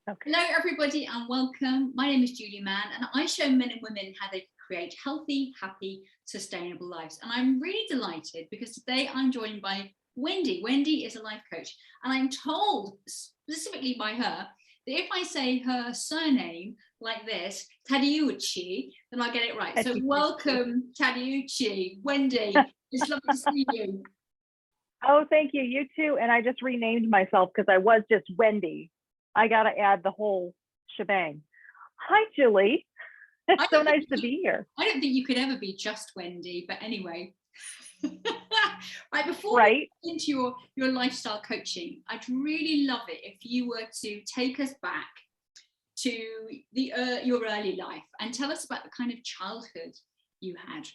Okay. Hello, everybody, and welcome. My name is Julie Mann, and I show men and women how they create healthy, happy, sustainable lives. And I'm really delighted because today I'm joined by Wendy. Wendy is a life coach, and I'm told specifically by her that if I say her surname like this, Taddeucci, then I get it right. So welcome, Taddeucci. Wendy, it's lovely to see you. Oh, thank you. You too. And I just renamed myself because I was just Wendy. I got to add the whole shebang. Hi, Julie. It's so nice to be here. I don't think you could ever be just Wendy, but anyway. Right, before Right. we get into your lifestyle coaching, I'd really love it if you were to take us back to your early life and tell us about the kind of childhood you had.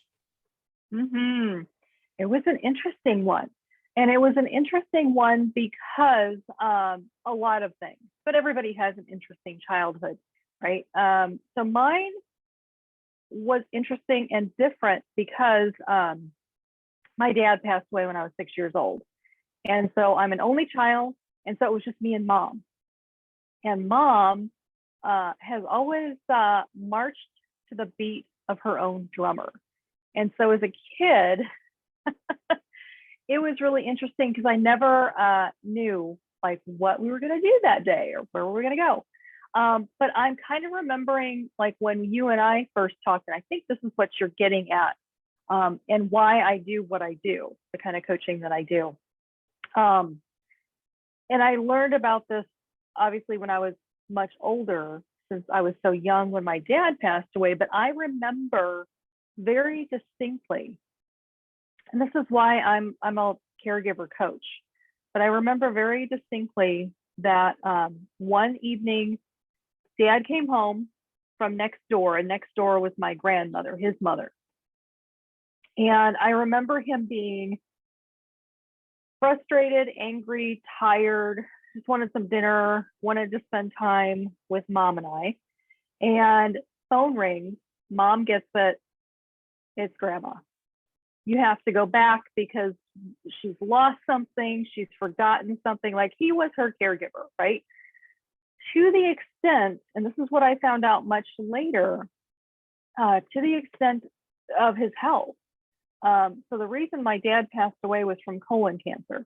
It was an interesting one. And it was an interesting one because a lot of things, but everybody has an interesting childhood, right? So mine was interesting and different because my dad passed away when I was 6 years old. And so I'm an only child. And so it was just me and mom. And mom has always marched to the beat of her own drummer. And so as a kid, it was really interesting because I never knew like what we were going to do that day or where we were going to go. But I'm kind of remembering like when you and I first talked, and I think this is what you're getting at, and why I do what I do, the kind of coaching that I do. And I learned about this obviously when I was much older, since I was so young when my dad passed away, but I remember very distinctly, and this is why I'm a caregiver coach, but I remember very distinctly that one evening, Dad came home from next door, and next door was my grandmother, his mother. And I remember him being frustrated, angry, tired, just wanted some dinner, wanted to spend time with mom and I. And phone rings, mom gets it, it's grandma. You have to go back because she's lost something, she's forgotten something, like he was her caregiver, right? To the extent, and this is what I found out much later, to the extent of his health. So the reason my dad passed away was from colon cancer.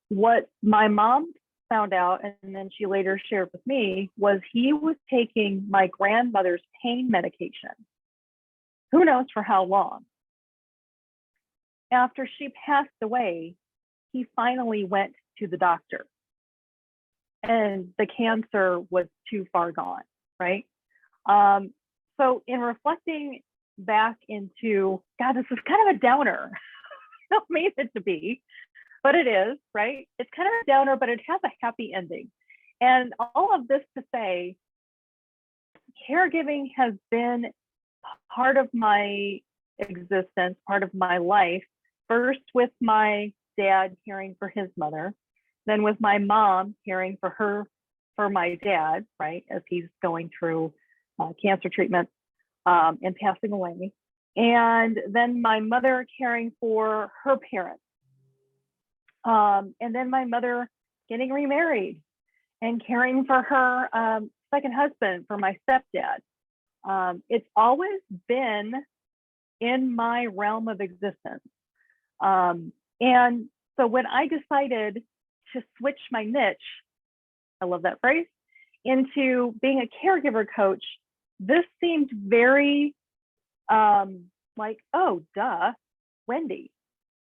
What my mom found out, and then she later shared with me, was he was taking my grandmother's pain medication. Who knows for how long? After she passed away, he finally went to the doctor. And the cancer was too far gone, right? So in reflecting back into, God, this is kind of a downer. I don't mean it to be, but it is, right? It's kind of a downer, but it has a happy ending. And all of this to say, caregiving has been part of my existence, part of my life, first with my dad caring for his mother, then with my mom caring for my dad, right, as he's going through cancer treatment and passing away. And then my mother caring for her parents. And then my mother getting remarried and caring for her second husband, for my stepdad. It's always been in my realm of existence. And so when I decided to switch my niche, I love that phrase, into being a caregiver coach, this seemed very like, oh, duh, Wendy.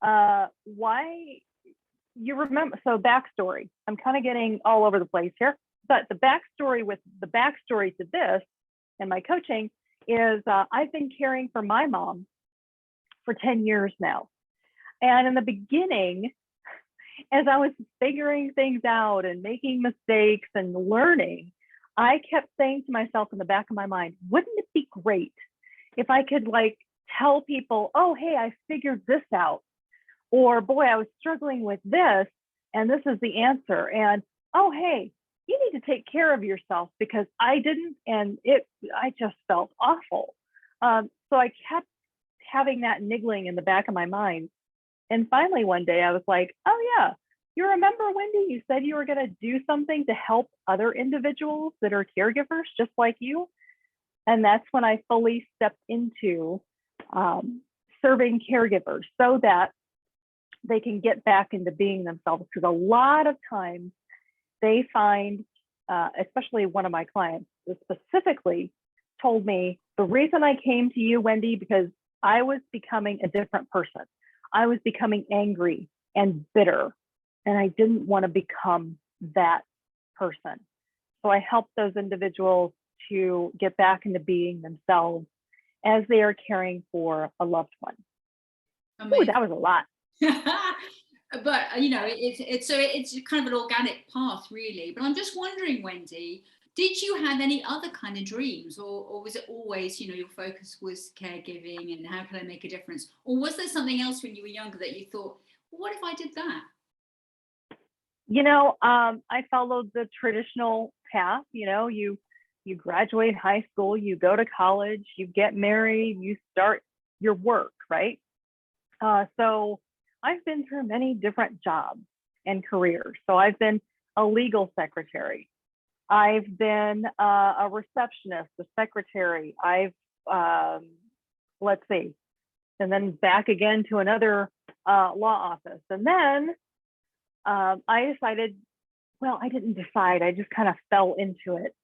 Why? You remember, so backstory. I'm kind of getting all over the place here, but the backstory to this and my coaching is I've been caring for my mom for 10 years now. And in the beginning, as I was figuring things out and making mistakes and learning, I kept saying to myself in the back of my mind, wouldn't it be great if I could like tell people, oh, hey, I figured this out. Or boy, I was struggling with this and this is the answer. And oh, hey, you need to take care of yourself because I didn't, and I just felt awful. So I kept having that niggling in the back of my mind. And finally one day I was like, oh yeah, you remember, Wendy, you said you were going to do something to help other individuals that are caregivers just like you. And that's when I fully stepped into serving caregivers so that they can get back into being themselves. Because a lot of times they find, especially one of my clients specifically told me, the reason I came to you, Wendy, because I was becoming a different person. I was becoming angry and bitter, and I didn't want to become that person. So I helped those individuals to get back into being themselves as they are caring for a loved one. Oh, that was a lot. But you know, it's kind of an organic path, really. But I'm just wondering, Wendy, did you have any other kind of dreams, or was it always, you know, your focus was caregiving and how can I make a difference? Or was there something else when you were younger that you thought, well, what if I did that? You know, I followed the traditional path. You know, you graduate high school, you go to college, you get married, you start your work, right? So I've been through many different jobs and careers. So I've been a legal secretary. I've been a receptionist, a secretary. I've, let's see, and then back again to another law office. And then I decided, well, I didn't decide, I just kind of fell into it.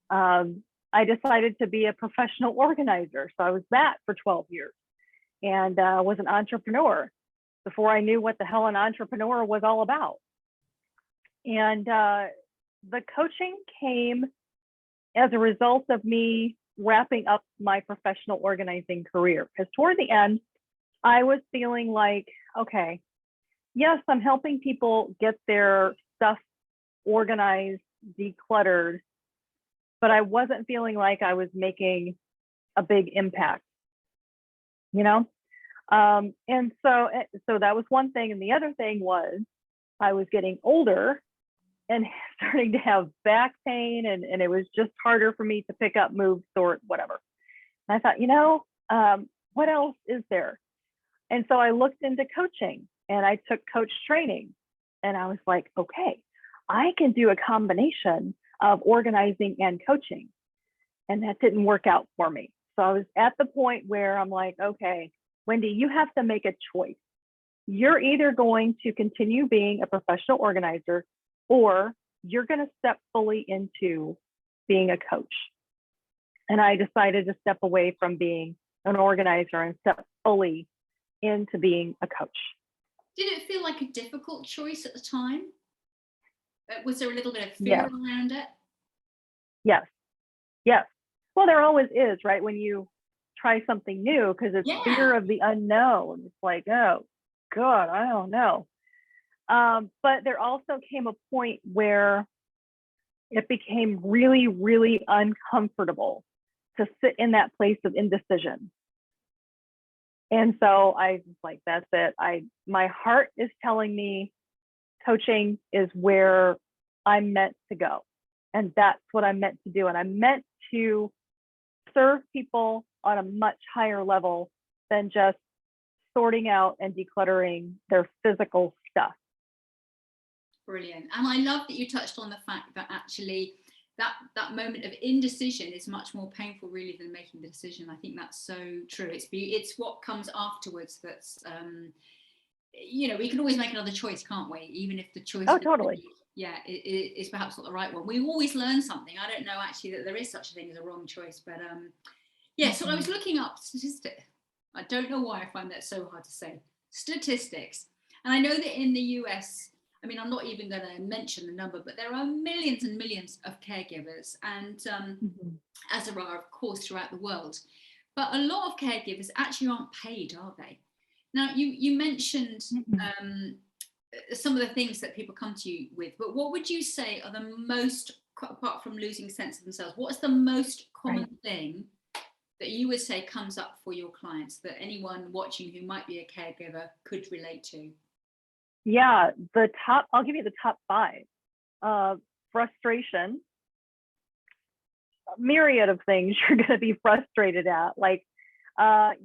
I decided to be a professional organizer. So I was that for 12 years and was an entrepreneur before I knew what the hell an entrepreneur was all about. And the coaching came as a result of me wrapping up my professional organizing career. Because toward the end, I was feeling like, okay, yes, I'm helping people get their stuff organized, decluttered, but I wasn't feeling like I was making a big impact, you know? And so that was one thing. And the other thing was I was getting older and starting to have back pain, and it was just harder for me to pick up, move, sort, whatever. And I thought, you know, what else is there? And so I looked into coaching and I took coach training, and I was like, okay, I can do a combination of organizing and coaching. And that didn't work out for me. So I was at the point where I'm like, okay, Wendy, you have to make a choice. You're either going to continue being a professional organizer, or you're going to step fully into being a coach. And I decided to step away from being an organizer and step fully into being a coach. Did it feel like a difficult choice at the time? Was there a little bit of fear around it? Yes. Yes. Well, there always is, right? When you try something new, because it's fear of the unknown. It's like, oh, God, I don't know. But there also came a point where it became really, really uncomfortable to sit in that place of indecision. And so I was like, that's it. My heart is telling me coaching is where I'm meant to go. And that's what I'm meant to do. And I'm meant to serve people on a much higher level than just sorting out and decluttering their physical stuff. Brilliant. And I love that you touched on the fact that actually that moment of indecision is much more painful really than making the decision. I think that's so true. It's what comes afterwards that's you know, we can always make another choice, can't we? Even if the choice totally. Is perhaps not the right one. We always learn something. I don't know actually that there is such a thing as a wrong choice, but so I was looking up statistics. I don't know why I find that so hard to say. Statistics. And I know that in the US, I mean, I'm not even going to mention the number, but there are millions and millions of caregivers, and as there are, of course, throughout the world. But a lot of caregivers actually aren't paid, are they? Now, you mentioned some of the things that people come to you with, but what would you say are the most, apart from losing sense of themselves, what is the most common thing that you would say comes up for your clients that anyone watching who might be a caregiver could relate to? Yeah, I'll give you the top 5. Frustration, a myriad of things you're going to be frustrated at, like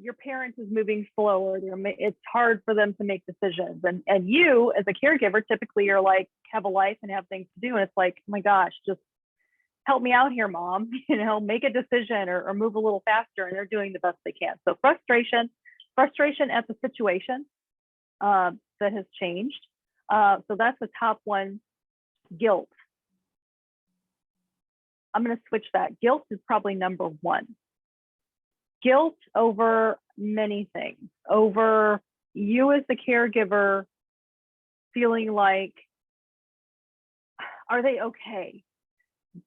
your parent is moving slower. It's hard for them to make decisions. And you, as a caregiver, typically you're like, have a life and have things to do. And it's like, oh my gosh, just help me out here, mom, make a decision or move a little faster. And they're doing the best they can. So frustration at the situation that has changed. So that's the top one. Guilt. I'm going to switch that. Guilt is probably number one. Guilt over many things, over you as the caregiver feeling like, are they okay?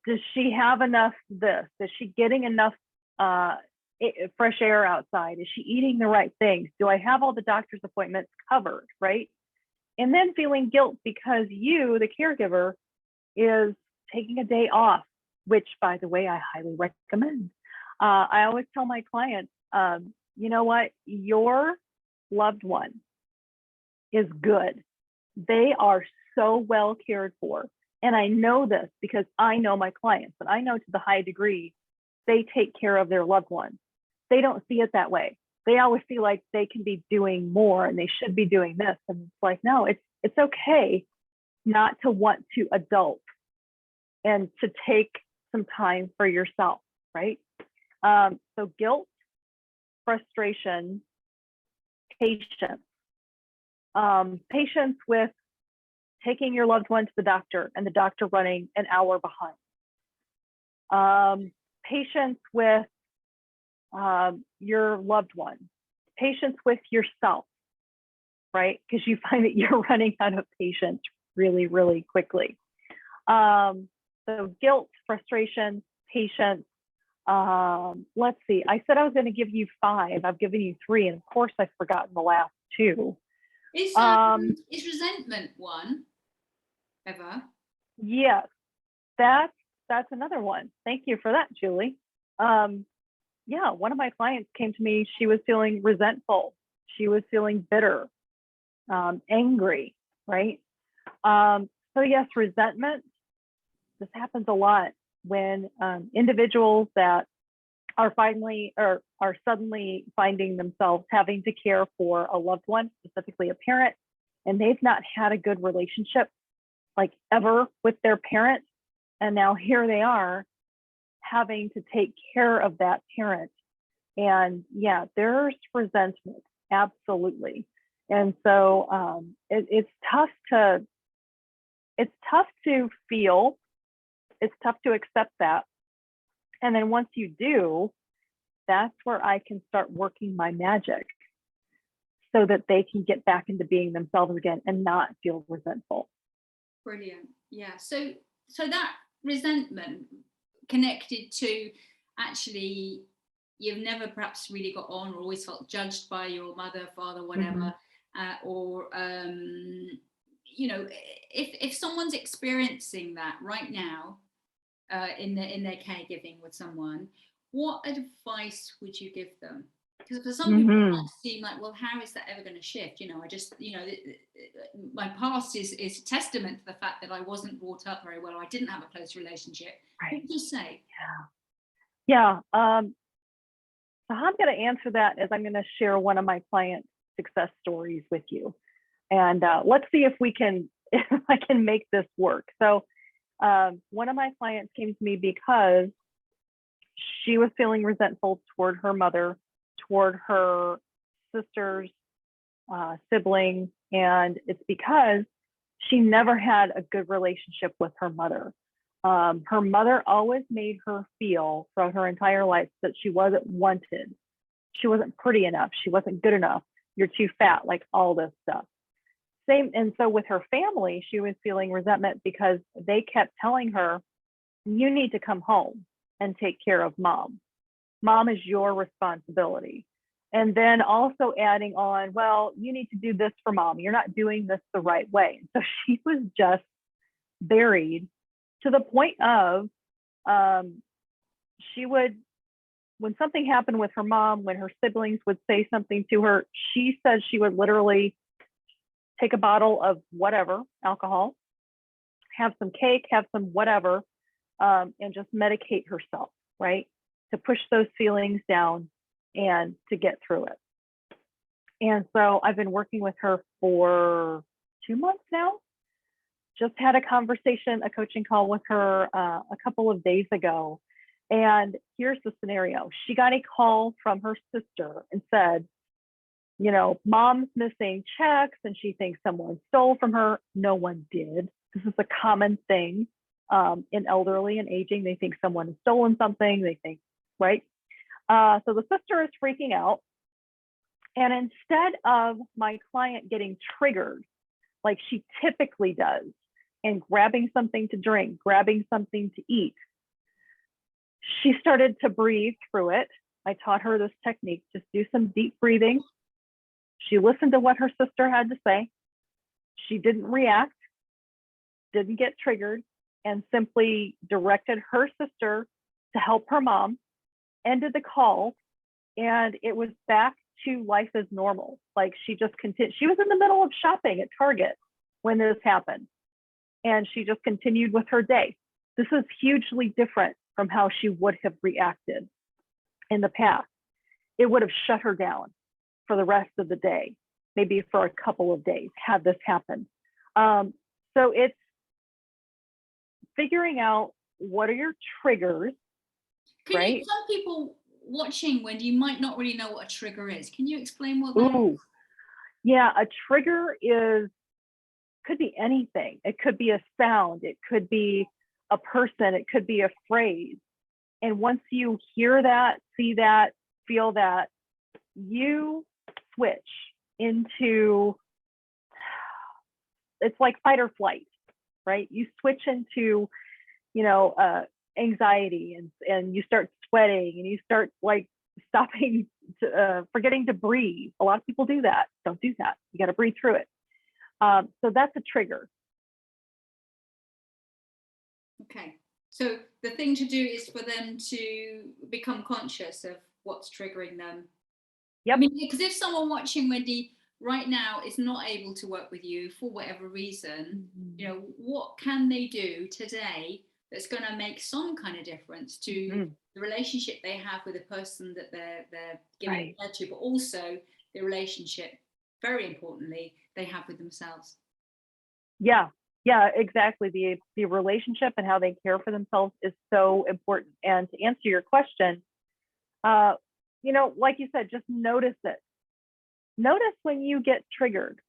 Does she have enough this? Is she getting enough fresh air outside? Is she eating the right things? Do I have all the doctor's appointments covered, right? And then feeling guilt because you, the caregiver, is taking a day off, which, by the way, I highly recommend. I always tell my clients, you know what? Your loved one is good. They are so well cared for. And I know this because I know my clients, and I know to the high degree, they take care of their loved ones. They don't see it that way. They always feel like they can be doing more and they should be doing this. And it's like, no, it's okay not to want to adult and to take some time for yourself, right? So guilt, frustration, patience. Patience with taking your loved one to the doctor and the doctor running an hour behind. Patience with your loved one. Patience with yourself, right? Because you find that you're running out of patience really, really quickly. So guilt, frustration, patience. Let's see. I said I was going to give you 5. I've given you 3, and of course I've forgotten the last 2. Is resentment one ever? Yes, that's another one. Thank you for that, Julie. Yeah, one of my clients came to me. She was feeling resentful. She was feeling bitter, angry, right? So yes, resentment. This happens a lot when individuals that are suddenly finding themselves having to care for a loved one, specifically a parent, and they've not had a good relationship like ever with their parent. And now here they are having to take care of that parent. And yeah, there's resentment, absolutely. And so it's tough to feel, it's tough to accept that. And then once you do, that's where I can start working my magic so that they can get back into being themselves again and not feel resentful. Brilliant. Yeah. So that resentment connected to actually you've never perhaps really got on or always felt judged by your mother, father, whatever, or if someone's experiencing that right now in their caregiving with someone, what advice would you give them? Because for some people it might seem like, well, how is that ever going to shift? I just, my past is a testament to the fact that I wasn't brought up very well, or I didn't have a close relationship. Right. What would you say? Yeah. So how I'm going to answer that is I'm going to share one of my client success stories with you. And let's see if I can make this work. So one of my clients came to me because she was feeling resentful toward her mother, toward her sisters, siblings, and it's because she never had a good relationship with her mother. Her mother always made her feel throughout her entire life that she wasn't wanted. She wasn't pretty enough. She wasn't good enough. You're too fat, like all this stuff. Same, and so with her family, she was feeling resentment because they kept telling her, you need to come home and take care of mom. Mom is your responsibility. And then also adding on, well, you need to do this for mom. You're not doing this the right way. So she was just buried to the point of she would, when something happened with her mom, when her siblings would say something to her, she said she would literally take a bottle of whatever, alcohol, have some cake, have some whatever, and just medicate herself, right? To push those feelings down and to get through it. And so I've been working with her for 2 months now. Just had a conversation, a coaching call with her a couple of days ago. And here's the scenario. She got a call from her sister and said, you know, mom's missing checks and she thinks someone stole from her. No one did. This is a common thing in elderly and aging. They think someone has stolen something. They think, right? So the sister is freaking out. And instead of my client getting triggered like she typically does and grabbing something to drink, grabbing something to eat, she started to breathe through it. I taught her this technique, just do some deep breathing. She listened to what her sister had to say. She didn't react, didn't get triggered, and simply directed her sister to help her mom, ended the call, and it was back to life as normal. Like she just continued. She was in the middle of shopping at Target when this happened, and she just continued with her day. This is hugely different from how she would have reacted in the past. It would have shut her down for the rest of the day, maybe for a couple of days had this happened. So it's figuring out what are your triggers, right? Some people watching, Wendy, you might not really know what a trigger is. Can you explain what that is? Yeah, a trigger could be anything. It could be a sound, it could be a person, it could be a phrase. And once you hear that, see that, feel that, you switch into, it's like fight or flight, right? You switch into, you know, anxiety, and you start sweating, and you start like stopping, forgetting to breathe. A lot of people do that. Don't do that. You got to breathe through it. So that's a trigger. Okay. So the thing to do is for them to become conscious of what's triggering them. Yep. I mean, because if someone watching, Wendy, right now is not able to work with you for whatever reason, you know, what can they do today that's going to make some kind of difference to the relationship they have with the person that they're giving care to, but also the relationship, very importantly, they have with themselves? Yeah, exactly. The relationship and how they care for themselves is so important. And to answer your question, you know, like you said, just notice it. Notice when you get triggered.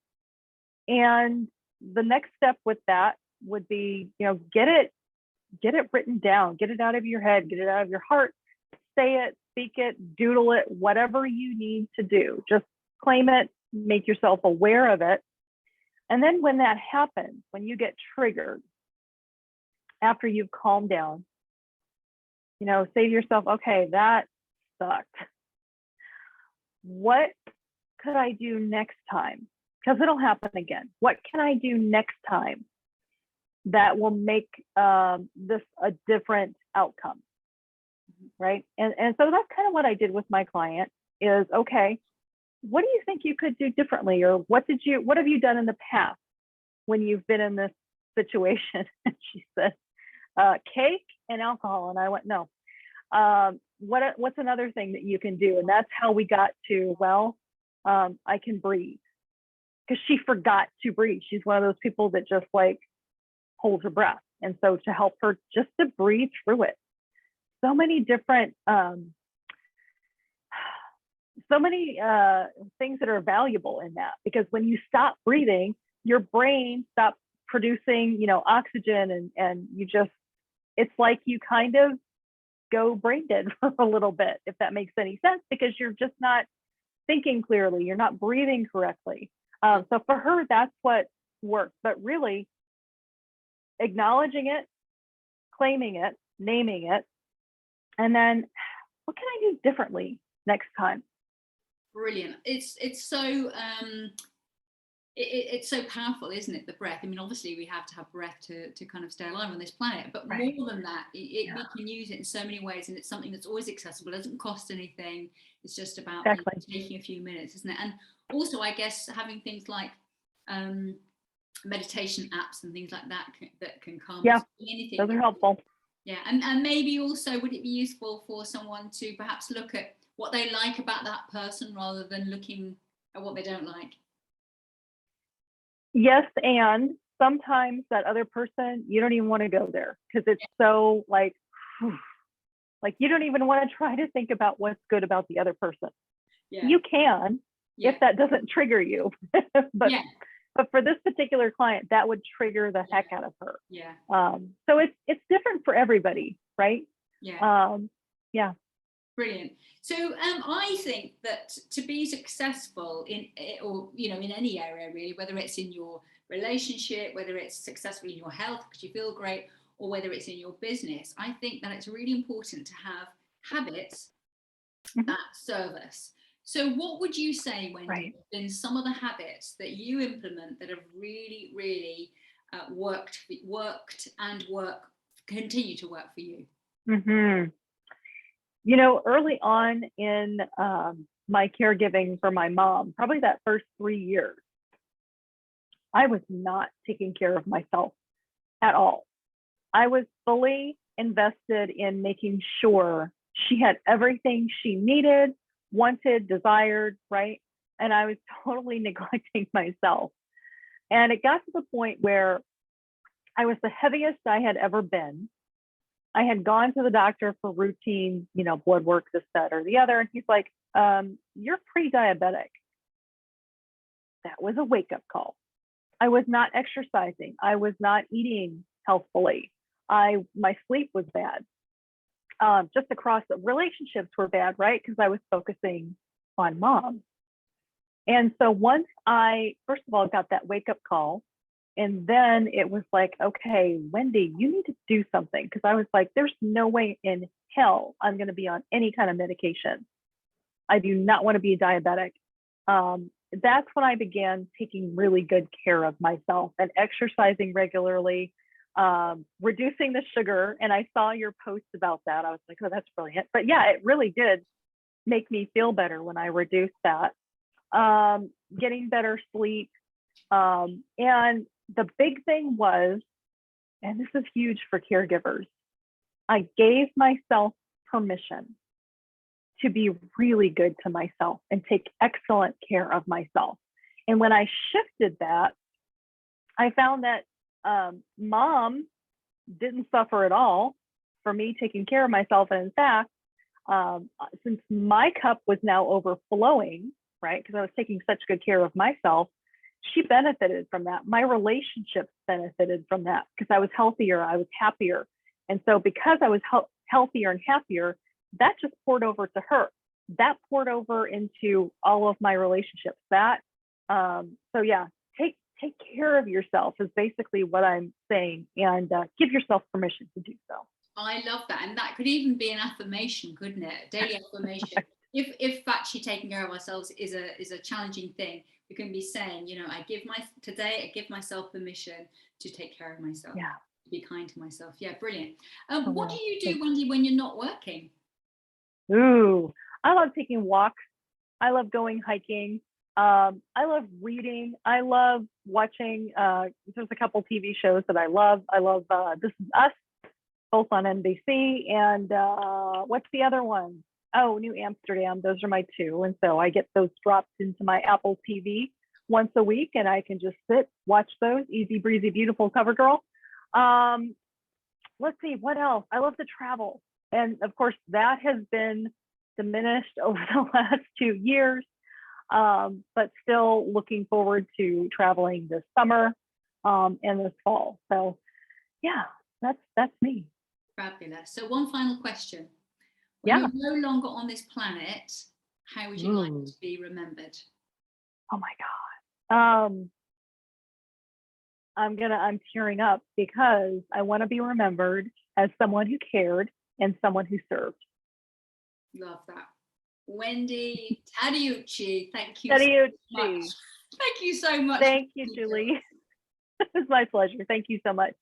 And the next step with that would be, you know, get it written down, get it out of your head, get it out of your heart, say it, speak it, doodle it, whatever you need to do. Just claim it, make yourself aware of it. And then when that happens, when you get triggered, after you've calmed down, you know, say to yourself, okay, that sucked. What could I do next time? Because it'll happen again. What can I do next time that will make this a different outcome, right? And so that's kind of what I did with my client is, okay, what do you think you could do differently? Or what have you done in the past when you've been in this situation? And she said, cake and alcohol. And I went, no. What's another thing that you can do? And that's how we got to, well, I can breathe. Because she forgot to breathe. She's one of those people that just like holds her breath. And so to help her just to breathe through it. So many different things that are valuable in that, because when you stop breathing, your brain stops producing, you know, oxygen, and you just, it's like you kind of go brain dead for a little bit, if that makes any sense, because you're just not thinking clearly, you're not breathing correctly. So for her, that's what worked. But really, acknowledging it, claiming it, naming it, and then what can I do differently next time? Brilliant. It's so it's so powerful, isn't it? The breath. I mean, obviously we have to have breath to kind of stay alive on this planet, but more than that, we can use it in so many ways, and it's something that's always accessible. It doesn't cost anything. It's just about taking a few minutes, isn't it? And also, I guess having things like meditation apps and things like that that can calm us. Anything. Those are helpful. Yeah, and maybe also, would it be useful for someone to perhaps look at what they like about that person rather than looking at what they don't like. Yes, and sometimes that other person, you don't even want to go there because it's so like, like you don't even want to try to think about what's good about the other person. Yeah. You can, if that doesn't trigger you, but for this particular client, that would trigger the heck out of her. Yeah. So it's different for everybody, right? Yeah. Yeah. Brilliant. So I think that to be successful in, or you know, in any area really, whether it's in your relationship, whether it's successful in your health because you feel great, or whether it's in your business, I think that it's really important to have habits that serve us. So what would you say, Wendy, have been some of the habits that you implement that have really, really worked and continue to work for you? You know, early on in my caregiving for my mom, probably that first 3 years, I was not taking care of myself at all. I was fully invested in making sure she had everything she needed, wanted, desired, right? And I was totally neglecting myself. And it got to the point where I was the heaviest I had ever been. I had gone to the doctor for routine, you know, blood work, this, that, or the other. And he's like, you're pre-diabetic. That was a wake-up call. I was not exercising. I was not eating healthfully. My sleep was bad. Just across the relationships were bad, right? Because I was focusing on mom. And so once I, first of all, got that wake-up call, and then it was like, okay, Wendy, you need to do something. Because I was like, there's no way in hell I'm going to be on any kind of medication. I do not want to be diabetic. That's when I began taking really good care of myself and exercising regularly, reducing the sugar. And I saw your post about that. I was like, oh, that's brilliant. But yeah, it really did make me feel better when I reduced that. Getting better sleep. And the big thing was, and this is huge for caregivers, I gave myself permission to be really good to myself and take excellent care of myself. And when I shifted that, I found that mom didn't suffer at all for me taking care of myself. And in fact, since my cup was now overflowing, right, because I was taking such good care of myself, she benefited from that. My relationships benefited from that because I was healthier, I was happier. And so because I was healthier and happier, that just poured over to her. That poured over into all of my relationships. So yeah, take care of yourself is basically what I'm saying, and give yourself permission to do so. I love that, and that could even be an affirmation, couldn't it? A daily affirmation. If actually taking care of ourselves is a challenging thing, we can be saying, you know, today I give myself permission to take care of myself. Yeah. To be kind to myself. Yeah, brilliant. What do you do, Wendy, when you're not working? Ooh, I love taking walks. I love going hiking. I love reading. I love watching. There's a couple TV shows that I love. I love This Is Us, both on NBC. And what's the other one? Oh, New Amsterdam. Those are my two. And so I get those dropped into my Apple TV once a week, and I can just sit, watch those. Easy breezy, beautiful cover girl. Let's see, what else? I love to travel. And of course, that has been diminished over the last 2 years, but still looking forward to traveling this summer and this fall. So yeah, that's me. Fabulous. So one final question. When you're no longer on this planet, how would you like to be remembered? Oh my God. I'm tearing up because I want to be remembered as someone who cared and someone who served. Love that. Wendy Taddeucci, thank you so much. Thank you so much. Thank you, Julie. It was my pleasure. Thank you so much.